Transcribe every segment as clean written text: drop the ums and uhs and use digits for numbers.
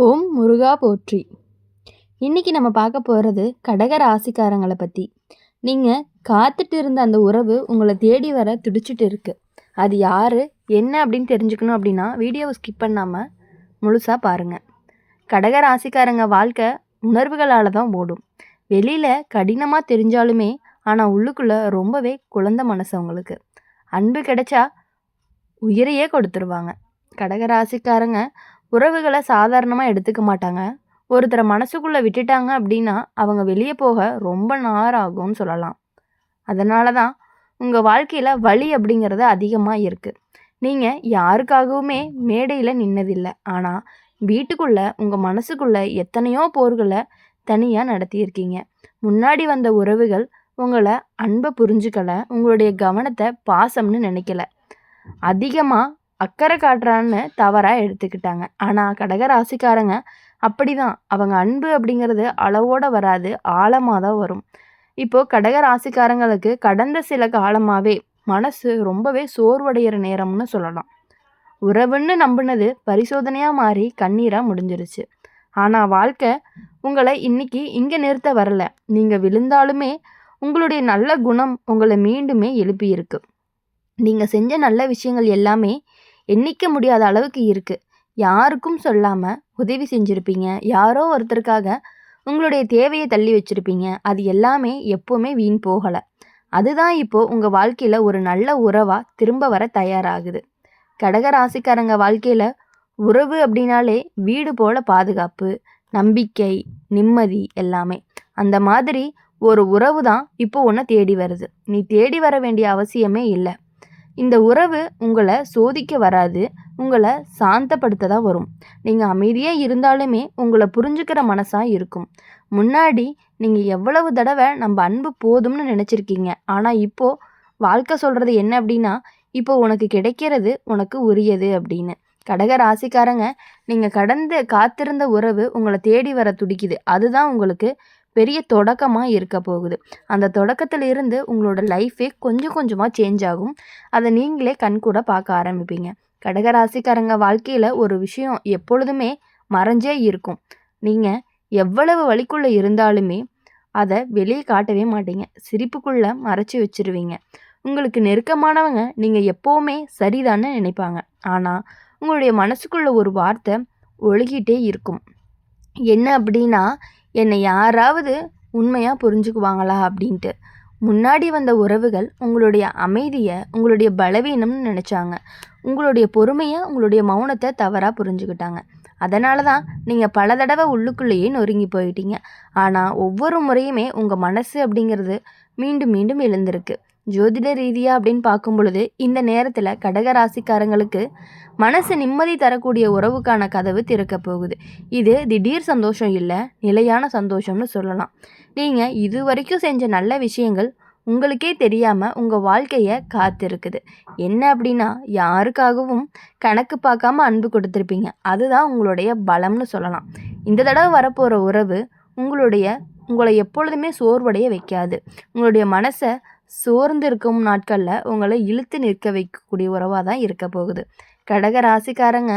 ஓம் முருகா போற்றி. இன்னைக்கு நம்ம பார்க்க போகிறது கடக ராசிக்காரங்களை பற்றி. நீங்கள் காத்துட்டு இருந்த அந்த உறவு உங்களை தேடி வர துடிச்சிட்டு இருக்கு. அது யார் என்ன அப்படின்னு தெரிஞ்சுக்கணும் அப்படின்னா வீடியோவை ஸ்கிப் பண்ணாமல் முழுசாக பாருங்கள். கடக ராசிக்காரங்க வாழ்க்கை உணர்வுகளால் தான் ஓடும். வெளியில் கடினமாக தெரிஞ்சாலுமே ஆனால் உள்ளுக்குள்ளே ரொம்பவே குழந்த மனசு அவங்களுக்கு. அன்பு கிடைச்சா உயிரையே கொடுத்துருவாங்க. கடக ராசிக்காரங்க உறவுகளை சாதாரணமாக எடுத்துக்க மாட்டாங்க. ஒருத்தரை மனசுக்குள்ளே விட்டுட்டாங்க அப்படின்னா அவங்க வெளியே போக ரொம்ப நேரம் ஆகும்னு சொல்லலாம். அதனால தான் உங்கள் வாழ்க்கையில் வலி அப்படிங்கிறது அதிகமாக இருக்குது. நீங்கள் யாருக்காகவுமே மேடையில் நின்னதில்லை. ஆனால் வீட்டுக்குள்ளே உங்கள் மனசுக்குள்ளே எத்தனையோ போர்களை தனியாக நடத்தியிருக்கீங்க. முன்னாடி வந்த உறவுகள் உங்களை அன்பை புரிஞ்சுக்கலை, உங்களுடைய கவனத்தை பாசம்னு நினைக்கல, அதிகமாக அக்கறை காட்டுறான்னு தவறாக எடுத்துக்கிட்டாங்க. ஆனால் கடக ராசிக்காரங்க அப்படி தான். அவங்க அன்பு அப்படிங்கிறது அளவோடு வராது, ஆழமாக தான் வரும். இப்போது கடக ராசிக்காரங்களுக்கு கடந்த சில காலமாகவே மனசு ரொம்பவே சோர்வடைகிற நேரம்னு சொல்லலாம். உறவுன்னு நம்பினது பரிசோதனையாக மாறி கண்ணீராக முடிஞ்சிருச்சு. ஆனால் வாழ்க்கை உங்களை இன்னைக்கு இங்கே நிறுத்த வரல. நீங்கள் விழுந்தாலுமே உங்களுடைய நல்ல குணம் உங்களை மீண்டுமே எழுப்பியிருக்கு. நீங்கள் செஞ்ச நல்ல விஷயங்கள் எல்லாமே எண்ணிக்க முடியாத அளவுக்கு இருக்குது. யாருக்கும் சொல்லாமல் உதவி செஞ்சுருப்பீங்க. யாரோ ஒருத்தருக்காக உங்களுடைய தேவையை தள்ளி வச்சுருப்பீங்க. அது எல்லாமே எப்போவுமே வீண் போகலை. அதுதான் இப்போது உங்கள் வாழ்க்கையில் ஒரு நல்ல உறவாக திரும்ப வர தயாராகுது. கடக ராசிக்காரங்க வாழ்க்கையில் உறவு அப்படின்னாலே வீடு போல பாதுகாப்பு, நம்பிக்கை, நிம்மதி எல்லாமே. அந்த மாதிரி ஒரு உறவு தான் இப்போ உன்னை தேடி வருது. நீ தேடி வர வேண்டிய அவசியமே இல்லை. இந்த உறவு உங்களை சோதிக்க வராது, உங்களை சாந்தப்படுத்த தான் வரும். நீங்கள் அமைதியாக இருந்தாலுமே உங்களை புரிஞ்சுக்கிற மனசாக இருக்கும். முன்னாடி நீங்கள் எவ்வளவு தடவை நம்ம அன்பு போதும்னு நினச்சிருக்கீங்க. ஆனால் இப்போது வாழ்க்கை சொல்கிறது என்ன அப்படின்னா, இப்போ உனக்கு கிடைக்கிறது உனக்கு உரியது அப்படின்னு. கடக ராசிக்காரங்க நீங்கள் கடந்து காத்திருந்த உறவு உங்களை தேடி வர துடிக்குது. அதுதான் உங்களுக்கு பெரிய தொடக்கமாக இருக்க போகுது. அந்த தொடக்கத்தில் இருந்து உங்களோட லைஃபே கொஞ்சம் கொஞ்சமாக சேஞ்ச் ஆகும். அதை நீங்களே கண்கூட பார்க்க ஆரம்பிப்பீங்க. கடகராசிக்காரங்க வாழ்க்கையில் ஒரு விஷயம் எப்பொழுதுமே மறைஞ்சே இருக்கும். நீங்கள் எவ்வளவு வலிக்குள்ளே இருந்தாலுமே அதை வெளியே காட்டவே மாட்டீங்க. சிரிப்புக்குள்ளே மறைச்சி வச்சிருவீங்க. உங்களுக்கு நெருக்கமானவங்க நீங்கள் எப்போவுமே சரிதான்னு நினைப்பாங்க. ஆனால் உங்களுடைய மனசுக்குள்ள ஒரு வார்த்தை ஒழுகிட்டே இருக்கும். என்ன அப்படின்னா, என்னை யாராவது உண்மையாக புரிஞ்சுக்குவாங்களா அப்படின்ட்டு. முன்னாடி வந்த உறவுகள் உங்களுடைய அமைதியை உங்களுடைய பலவீனம்னு நினச்சாங்க. உங்களுடைய பொறுமையை உங்களுடைய மௌனத்தை தவறாக புரிஞ்சுக்கிட்டாங்க. அதனால தான் நீங்கள் பல தடவை உள்ளுக்குள்ளேயே நொறுங்கி போயிட்டீங்க. ஆனால் ஒவ்வொரு முறையுமே உங்கள் மனசு அப்படிங்கிறது மீண்டும் மீண்டும் எழுந்திருக்கு. ஜோதிட ரீதியாக அப்படின்னு பார்க்கும் பொழுது இந்த நேரத்தில் கடக ராசிக்காரங்களுக்கு மனசு நிம்மதி தரக்கூடிய உறவுக்கான கதவு திறக்க போகுது. இது திடீர் சந்தோஷம் இல்லை, நிலையான சந்தோஷம்னு சொல்லலாம். நீங்கள் இது வரைக்கும் செஞ்ச நல்ல விஷயங்கள் உங்களுக்கே தெரியாமல் உங்கள் வாழ்க்கையை காத்திருக்குது. என்ன அப்படின்னா, யாருக்காகவும் கணக்கு பார்க்காம அன்பு கொடுத்துருப்பீங்க. அதுதான் உங்களுடைய பலம்னு சொல்லலாம். இந்த தடவை வரப்போகிற உறவு உங்களை எப்பொழுதுமே சோர்வடைய வைக்காது. உங்களுடைய மனசை சோர்ந்து இருக்கும் நாட்களில் உங்களை இழுத்து நிற்க வைக்கக்கூடிய உறவாக தான் இருக்க போகுது. கடக ராசிக்காரங்க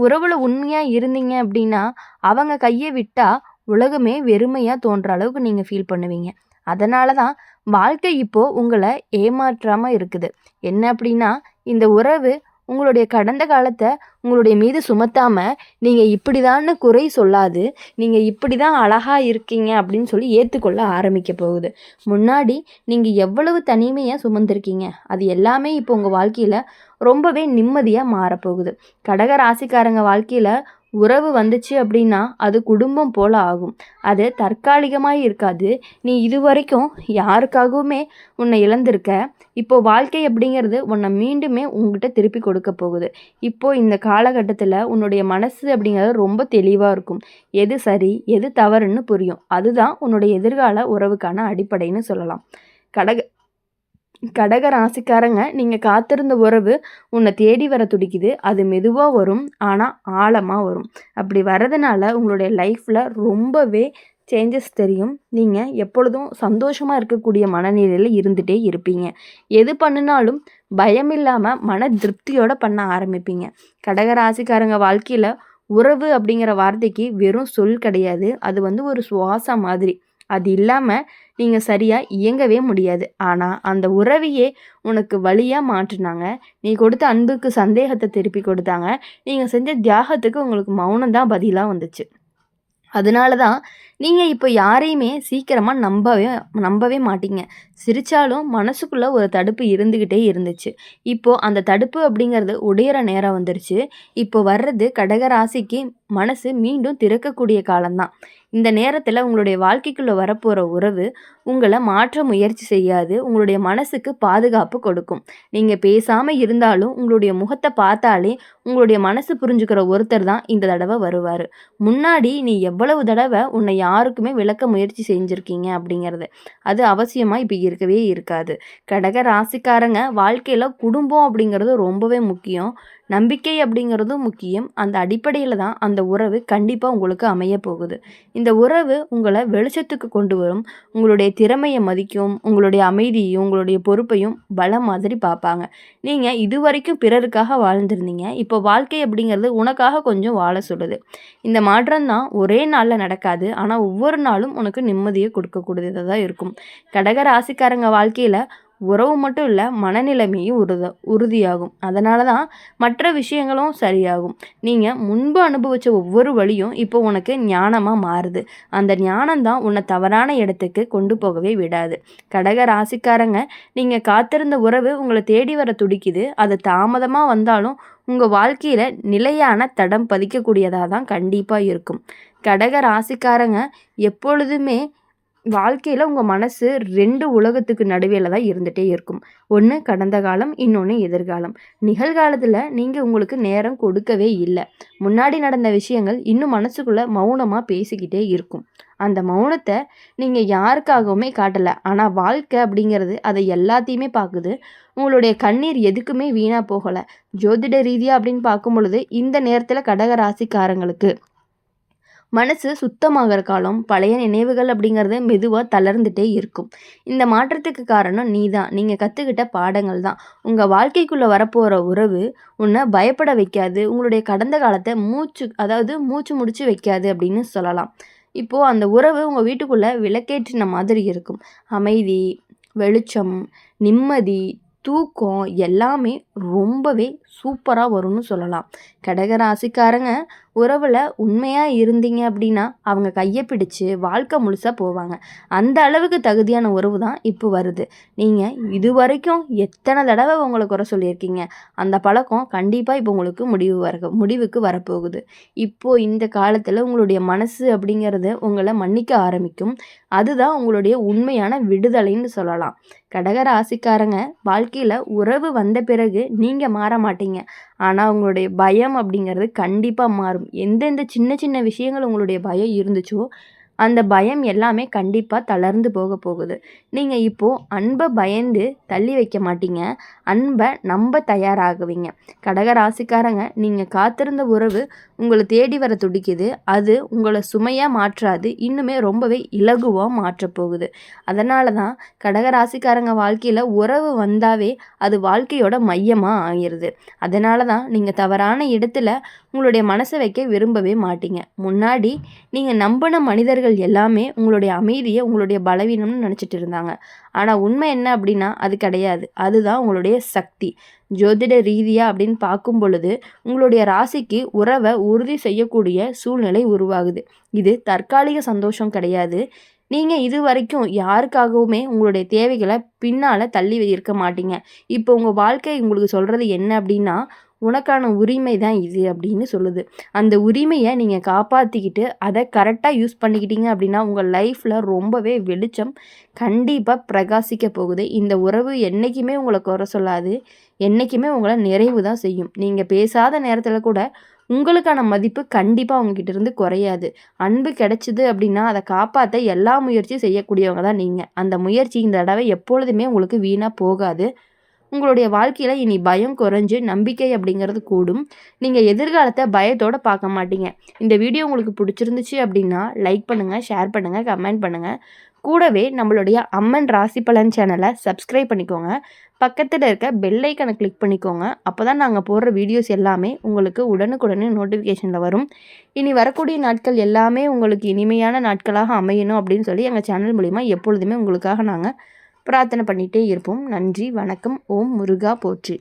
உறவில் உண்மையாக இருந்தீங்க அப்படின்னா அவங்க கையை விட்டால் உலகமே வெறுமையாக தோன்ற அளவுக்கு நீங்கள் ஃபீல் பண்ணுவீங்க. அதனால தான் வாழ்க்கை இப்போது உங்களை ஏமாற்றாமல் இருக்குது. என்ன அப்படின்னா, இந்த உறவு உங்களுடைய கடந்த காலத்தை உங்களுடைய மீது சுமத்தாமல் நீங்கள் இப்படி தான்னு குறை சொல்லாது, நீங்கள் இப்படி தான் அழகாக இருக்கீங்க அப்படின்னு சொல்லி ஏற்றுக்கொள்ள ஆரம்பிக்க போகுது. முன்னாடி நீங்கள் எவ்வளவு தனிமையாக சுமந்திருக்கீங்க அது எல்லாமே இப்போ உங்கள் வாழ்க்கையில் ரொம்பவே நிம்மதியாக மாறப்போகுது. கடக ராசிக்காரங்க வாழ்க்கையில் உறவு வந்துச்சு அப்படின்னா அது குடும்பம் போல் ஆகும். அது தற்காலிகமாக இருக்காது. நீ இது வரைக்கும் யாருக்காகவுமே உன்னை இழந்திருக்க. இப்போது வாழ்க்கை அப்படிங்கிறது உன்னை மீண்டுமே உங்ககிட்ட திருப்பி கொடுக்க போகுது. இப்போது இந்த காலகட்டத்தில் உன்னுடைய மனசு அப்படிங்கிறது ரொம்ப தெளிவாக இருக்கும். எது சரி எது தவறுன்னு புரியும். அதுதான் உன்னுடைய எதிர்கால உறவுக்கான அடிப்படைன்னு சொல்லலாம். கடக ராசிக்காரங்க நீங்கள் காத்திருந்த உறவு உன்னை தேடி வர துடிக்குது. அது மெதுவாக வரும், ஆனால் ஆழமாக வரும். அப்படி வர்றதுனால உங்களுடைய லைஃப்பில் ரொம்பவே சேஞ்சஸ் தெரியும். நீங்கள் எப்பொழுதும் சந்தோஷமாக இருக்கக்கூடிய மனநிலையில் இருந்துகிட்டே இருப்பீங்க. எது பண்ணினாலும் பயம் இல்லாமல் மன திருப்தியோடு பண்ண ஆரம்பிப்பீங்க. கடக ராசிக்காரங்க வாழ்க்கையில் உறவு அப்படிங்கிற வார்த்தைக்கு வெறும் சொல் கிடையாது. அது ஒரு சுவாசம் மாதிரி. அது இல்லாம நீங்க சரியா இயங்கவே முடியாது. ஆனா, அந்த உறவையே உனக்கு வலியா மாற்றுனாங்க. நீ கொடுத்த அன்புக்கு சந்தேகத்த திருப்பி கொடுத்தாங்க. நீங்க செஞ்ச தியாகத்துக்கு உங்களுக்கு மௌனம் தான் பதிலா வந்துச்சு. அதனால தான் நீங்க இப்போ யாரையுமே சீக்கிரமா நம்பவே மாட்டீங்க. சிரிச்சாலும் மனசுக்குள்ள ஒரு தடுப்பு இருந்துகிட்டே இருந்துச்சு. இப்போ அந்த தடுப்பு அப்படிங்கிறது உடையிற நேரம் வந்துருச்சு. இப்போ வர்றது கடக ராசிக்கு மனசு மீண்டும் திறக்கக்கூடிய காலம் தான். இந்த நேரத்துல உங்களுடைய வாழ்க்கைக்குள்ள வரப்போற உறவு உங்கள மாற்ற முயற்சி செய்யாது. உங்களுடைய மனசுக்கு பாதுகாப்பு கொடுக்கும். நீங்க பேசாம இருந்தாலும் உங்களுடைய முகத்த பார்த்தாலே உங்களுடைய மனசு புரிஞ்சுக்கிற ஒருத்தர் தான் இந்த தடவ வருவாரு. முன்னாடி நீ எவ்வளவு தடவ உன்னை யாருக்குமே விளக்க முயற்சி செஞ்சிருக்கீங்க அப்படிங்கிறது. அது அவசியமா இப்ப இருக்கவே இருக்காது. கடக ராசிக்காரங்க வாழ்க்கையில குடும்பம் அப்படிங்கிறது ரொம்பவே முக்கியம். நம்பிக்கை அப்படிங்கிறதும் முக்கியம். அந்த அடிப்படையில தான் அந்த உறவு கண்டிப்பா உங்களுக்கு அமையப் போகுது. இந்த உறவு உங்கள வெளிச்சத்துக்கு கொண்டு வரும். உங்களுடைய திறமைய மதிக்கும். உங்களுடைய அமைதியையும், உங்களுடைய பொறுப்பையும் பலம் மாதிரி பார்ப்பாங்க. நீங்க இதுவரைக்கும் பிறருக்காக வாழ்ந்திருந்தீங்க. இப்போ வாழ்க்கை அப்படிங்கிறது உனக்காக கொஞ்சம் வாழ சொல்லுது. இந்த மாற்றம் தான் ஒரே நாள்ல நடக்காது. ஆனா ஒவ்வொரு நாளும் உனக்கு நிம்மதிய கொடுக்கக்கூடியதா தான் இருக்கும். கடக ராசிக்காரங்க வாழ்க்கையில உறவு மட்டும் இல்ல, மனநிலைமையும் உறுதியாகும். அதனால தான் மற்ற விஷயங்களும் சரியாகும். நீங்க முன்பு அனுபவிச்ச ஒவ்வொரு வழியும் இப்போ உனக்கு ஞானமா மாறுது. அந்த ஞானம் தான் உன்னை தவறான இடத்துக்கு கொண்டு போகவே விடாது. கடக ராசிக்காரங்க, நீங்க காத்திருந்த உறவு உங்களை தேடி வர துடிக்குது. அது தாமதமா வந்தாலும் உங்க வாழ்க்கையில நிலையான தடம் பதிக்கக்கூடியதா தான் கண்டிப்பா இருக்கும். கடக ராசிக்காரங்க எப்பொழுதுமே வாழ்க்கையில உங்க மனசு 2 உலகத்துக்கு நடுவேல தான் இருந்துட்டே இருக்கும். ஒண்ணு கடந்த காலம், இன்னொன்னு எதிர்காலம். நிகழ்காலத்துல நீங்க உங்களுக்கு நேரம் கொடுக்கவே இல்ல. முன்னாடி நடந்த விஷயங்கள் இன்னும் மனசுக்குள்ள மௌனமா பேசிக்கிட்டே இருக்கும். அந்த மௌனத்த நீங்க யாருக்காகவுமே காட்டல. ஆனா வாழ்க்கை அப்படிங்கிறது அதை எல்லாத்தையுமே பார்க்குது. உங்களுடைய கண்ணீர் எதுக்குமே வீணா போகல. ஜோதிட ரீதியா அப்படின்னு பார்க்கும் பொழுது இந்த நேரத்துல கடக ராசிக்காரங்களுக்கு மனசு சுத்தமாகிற காலம். பழைய நினைவுகள் அப்படிங்கிறது மெதுவாக தளர்ந்துட்டே இருக்கும். இந்த மாற்றத்துக்கு காரணம் நீ தான். நீங்கள் கற்றுக்கிட்ட பாடங்கள் தான். உங்கள் வாழ்க்கைக்குள்ளே வரப்போகிற உறவு உன்னை பயப்பட வைக்காது. உங்களுடைய கடந்த காலத்தை மூச்சு முடிச்சு வைக்காது அப்படின்னு சொல்லலாம். இப்போது அந்த உறவு உங்கள் வீட்டுக்குள்ளே விளக்கேற்றின மாதிரி இருக்கும். அமைதி, வெளிச்சம், நிம்மதி, தூக்கம் எல்லாமே ரொம்பவே சூப்பராக வரும்னு சொல்லலாம். கடக ராசிக்காரங்க உறவில் உண்மையாக இருந்தீங்க அப்படின்னா அவங்க கையை பிடிச்சு வாழ்க்கை முழுசாக போவாங்க. அந்த அளவுக்கு தகுதியான உறவு தான் இப்போ வருது. நீங்கள் இது வரைக்கும் எத்தனை தடவை உங்களை குறை சொல்லியிருக்கீங்க. அந்த பழக்கம் கண்டிப்பாக இப்போ உங்களுக்கு முடிவுக்கு வரப்போகுது. இப்போது இந்த காலத்தில் உங்களுடைய மனசு அப்படிங்கிறது உங்களை மன்னிக்க ஆரம்பிக்கும். அதுதான் உங்களுடைய உண்மையான விடுதலைன்னு சொல்லலாம். கடக ராசிக்காரங்க வாழ்க்கையில் உறவு வந்த பிறகு நீங்கள் மாற மாட்டீங்க. ஆனால் உங்களுடைய பயம் அப்படிங்கிறது கண்டிப்பாக மாறும். எந்தெந்த சின்ன சின்ன விஷயங்கள் உங்களுடைய பயம் இருந்துச்சோ அந்த பயம் எல்லாமே கண்டிப்பாக தளர்ந்து போகுது. நீங்கள் இப்போது அன்பை பயந்து தள்ளி வைக்க மாட்டீங்க. அன்பை நம்ப தயாராகுவீங்க. கடக ராசிக்காரங்க, நீங்கள் காத்திருந்த உறவு உங்களை தேடி வர துடிக்குது. அது உங்களை சுமையாக மாற்றாது. இன்னுமே ரொம்பவே இலகுவாக மாற்றப்போகுது. அதனால தான் கடக ராசிக்காரங்க வாழ்க்கையில் உறவு வந்தாவே அது வாழ்க்கையோட மையமாக ஆகிருது. அதனால தான் நீங்கள் தவறான இடத்துல உங்களுடைய மனசை வைக்க விரும்பவே மாட்டீங்க. முன்னாடி நீங்கள் நம்பின மனிதர்கள் எல்லாமே உங்களுடைய அமைதியை உங்களுடைய பலவீனம்னு நினச்சிட்டு இருந்தாங்க. ஆனால் உண்மை என்ன அப்படின்னா அது கிடையாது. அதுதான் உங்களுடைய சக்தி. ஜோதிட ரீதியாக அப்படின்னு பார்க்கும் பொழுது உங்களுடைய ராசிக்கு உறவை உறுதி செய்யக்கூடிய சூழ்நிலை உருவாகுது. இது தற்காலிக சந்தோஷம் கிடையாது. நீங்கள் இது வரைக்கும் யாருக்காகவுமே உங்களுடைய தேவைகளை பின்னால் தள்ளி இருக்க மாட்டீங்க. இப்போ உங்கள் வாழ்க்கை உங்களுக்கு சொல்கிறது என்ன அப்படின்னா, உனக்கான உரிமை தான் இது அப்படின்னு சொல்லுது. அந்த உரிமையை நீங்கள் காப்பாற்றிக்கிட்டு அதை கரெக்டாக யூஸ் பண்ணிக்கிட்டீங்க அப்படின்னா உங்கள் லைஃப்பில் ரொம்பவே வெளிச்சம் கண்டிப்பாக பிரகாசிக்க போகுது. இந்த உறவு என்றைக்குமே உங்களை குறை சொல்லாது. என்றைக்குமே உங்களை நிறைவு தான் செய்யும். நீங்கள் பேசாத நேரத்தில் கூட உங்களுக்கான மதிப்பு கண்டிப்பாக அவங்ககிட்ட இருந்து குறையாது. அன்பு கிடைச்சிது அப்படின்னா அதை காப்பாற்ற எல்லா முயற்சியும் செய்யக்கூடியவங்க தான் நீங்கள். அந்த முயற்சி இந்த தடவை எப்பொழுதுமே உங்களுக்கு வீணாக போகாது. உங்களுடைய வாழ்க்கையில் இனி பயம் குறைஞ்சு நம்பிக்கை அப்படிங்கிறது கூடும். நீங்கள் எதிர்காலத்தை பயத்தோடு பார்க்க மாட்டீங்க. இந்த வீடியோ உங்களுக்கு பிடிச்சிருந்துச்சு அப்படின்னா லைக் பண்ணுங்கள், ஷேர் பண்ணுங்கள், கமெண்ட் பண்ணுங்கள். கூடவே நம்மளுடைய அம்மன் ராசி பலன் சேனலை சப்ஸ்கிரைப் பண்ணிக்கோங்க. பக்கத்தில் இருக்க பெல் ஐக்கனை கிளிக் பண்ணிக்கோங்க. அப்போ தான் நாங்கள் போடுற வீடியோஸ் எல்லாமே உங்களுக்கு உடனுக்குடனே நோட்டிஃபிகேஷனில் வரும். இனி வரக்கூடிய நாட்கள் எல்லாமே உங்களுக்கு இனிமையான நாட்களாக அமையணும் அப்படின்னு சொல்லி எங்கள் சேனல் மூலிமா எப்பொழுதுமே உங்களுக்காக நாங்கள் பிரார்த்தனை பண்ணிகிட்டே இருப்போம். நன்றி, வணக்கம். ஓம் முருகா போற்றி.